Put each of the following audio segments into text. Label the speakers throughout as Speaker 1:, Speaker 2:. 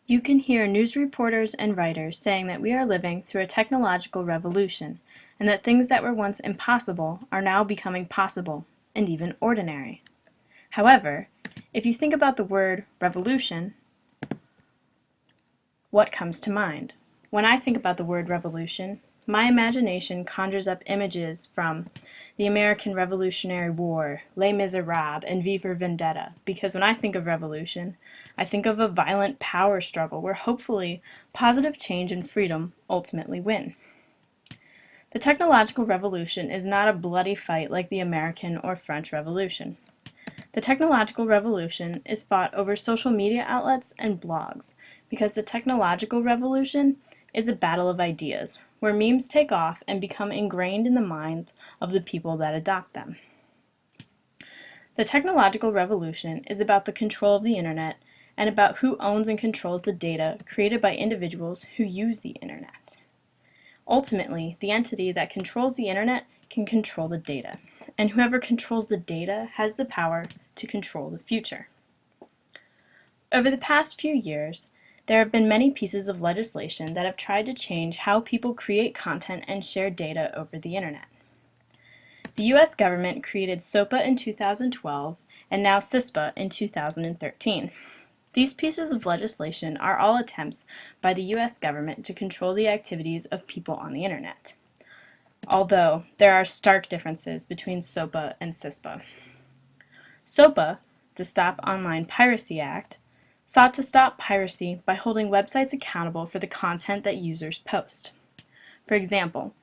Speaker 1: You can hear news reporters and writers saying that we are living through a technological revolution, and that things that were once impossible are now becoming possible, and even ordinary. However, if you think about the word revolution, what comes to mind? When I think about the word revolution, my imagination conjures up images from the American Revolutionary War, Les Miserables, and V for Vendetta, because when I think of revolution, I think of a violent power struggle where hopefully positive change and freedom ultimately win. The technological revolution is not a bloody fight like the American or French Revolution. The technological revolution is fought over social media outlets and blogs, because the technological revolution is a battle of ideas, where memes take off and become ingrained in the minds of the people that adopt them. The technological revolution is about the control of the internet and about who owns and controls the data created by individuals who use the internet. Ultimately, the entity that controls the internet can control the data, and whoever controls the data has the power to control the future. Over the past few years, there have been many pieces of legislation that have tried to change how people create content and share data over the internet. The U.S. government created SOPA in 2012 and now CISPA in 2013. These pieces of legislation are all attempts by the U.S. government to control the activities of people on the internet, although there are stark differences between SOPA and CISPA. SOPA, the Stop Online Piracy Act, sought to stop piracy by holding websites accountable for the content that users post. For example,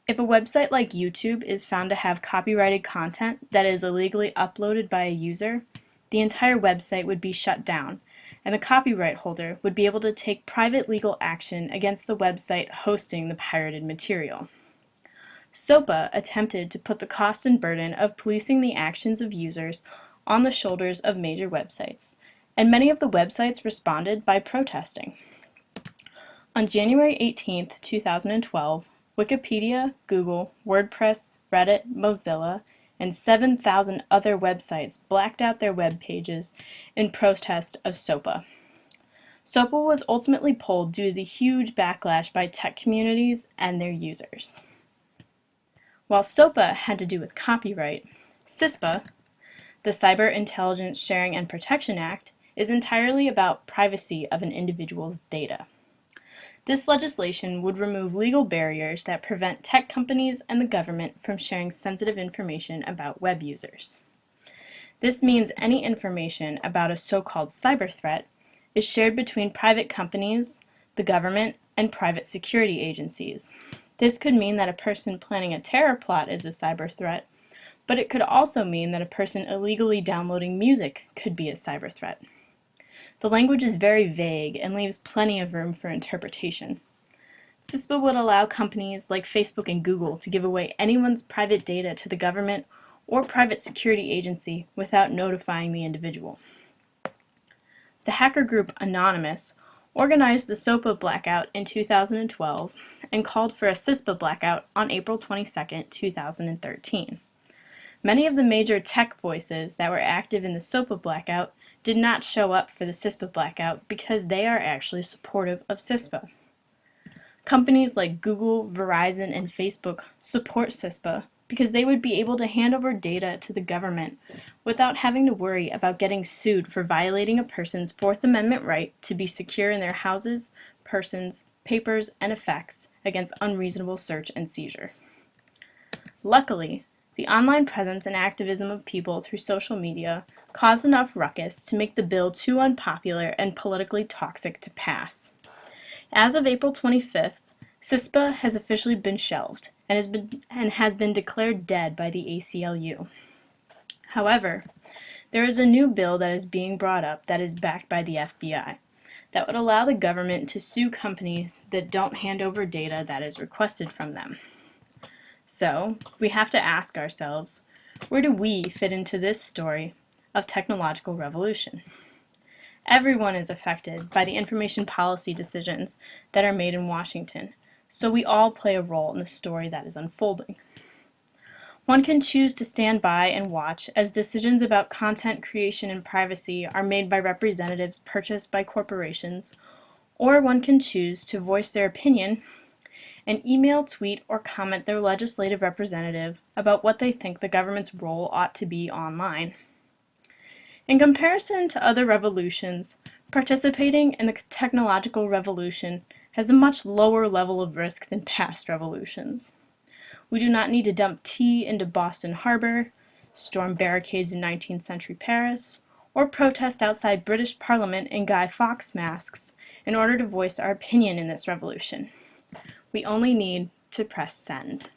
Speaker 1: if a website like YouTube is found to have copyrighted content that is illegally uploaded by a user, the entire website would be shut down, and the copyright holder would be able to take private legal action against the website hosting the pirated material. SOPA attempted to put the cost and burden of policing the actions of users on the shoulders of major websites, and many of the websites responded by protesting. On January 18, 2012, Wikipedia, Google, WordPress, Reddit, Mozilla, and 7,000 other websites blacked out their web pages in protest of SOPA. SOPA was ultimately pulled due to the huge backlash by tech communities and their users. While SOPA had to do with copyright, CISPA, the Cyber Intelligence Sharing and Protection Act, is entirely about privacy of an individual's data. This legislation would remove legal barriers that prevent tech companies and the government from sharing sensitive information about web users. This means any information about a so-called cyber threat is shared between private companies, the government, and private security agencies. This could mean that a person planning a terror plot is a cyber threat, but it could also mean that a person illegally downloading music could be a cyber threat. The language is very vague and leaves plenty of room for interpretation. CISPA would allow companies like Facebook and Google to give away anyone's private data to the government or private security agency without notifying the individual. The hacker group Anonymous organized the SOPA blackout in 2012 and called for a CISPA blackout on April 22, 2013. Many of the major tech voices that were active in the SOPA blackout did not show up for the CISPA blackout because they are actually supportive of CISPA. Companies like Google, Verizon, and Facebook support CISPA because they would be able to hand over data to the government without having to worry about getting sued for violating a person's Fourth Amendment right to be secure in their houses, persons, papers, and effects against unreasonable search and seizure. Luckily, the online presence and activism of people through social media caused enough ruckus to make the bill too unpopular and politically toxic to pass. As of April 25th, CISPA has officially been shelved and has been declared dead by the ACLU. However, there is a new bill that is being brought up that is backed by the FBI that would allow the government to sue companies that don't hand over data that is requested from them. So, we have to ask ourselves, where do we fit into this story of technological revolution? Everyone is affected by the information policy decisions that are made in Washington, so we all play a role in the story that is unfolding. One can choose to stand by and watch as decisions about content creation and privacy are made by representatives purchased by corporations, Or one can choose to voice their opinion and email, tweet, or comment their legislative representative about what they think the government's role ought to be online. In comparison to other revolutions, participating in the technological revolution has a much lower level of risk than past revolutions. We do not need to dump tea into Boston Harbor, storm barricades in 19th century Paris, or protest outside British Parliament in Guy Fawkes masks in order to voice our opinion in this revolution. We only need to press send.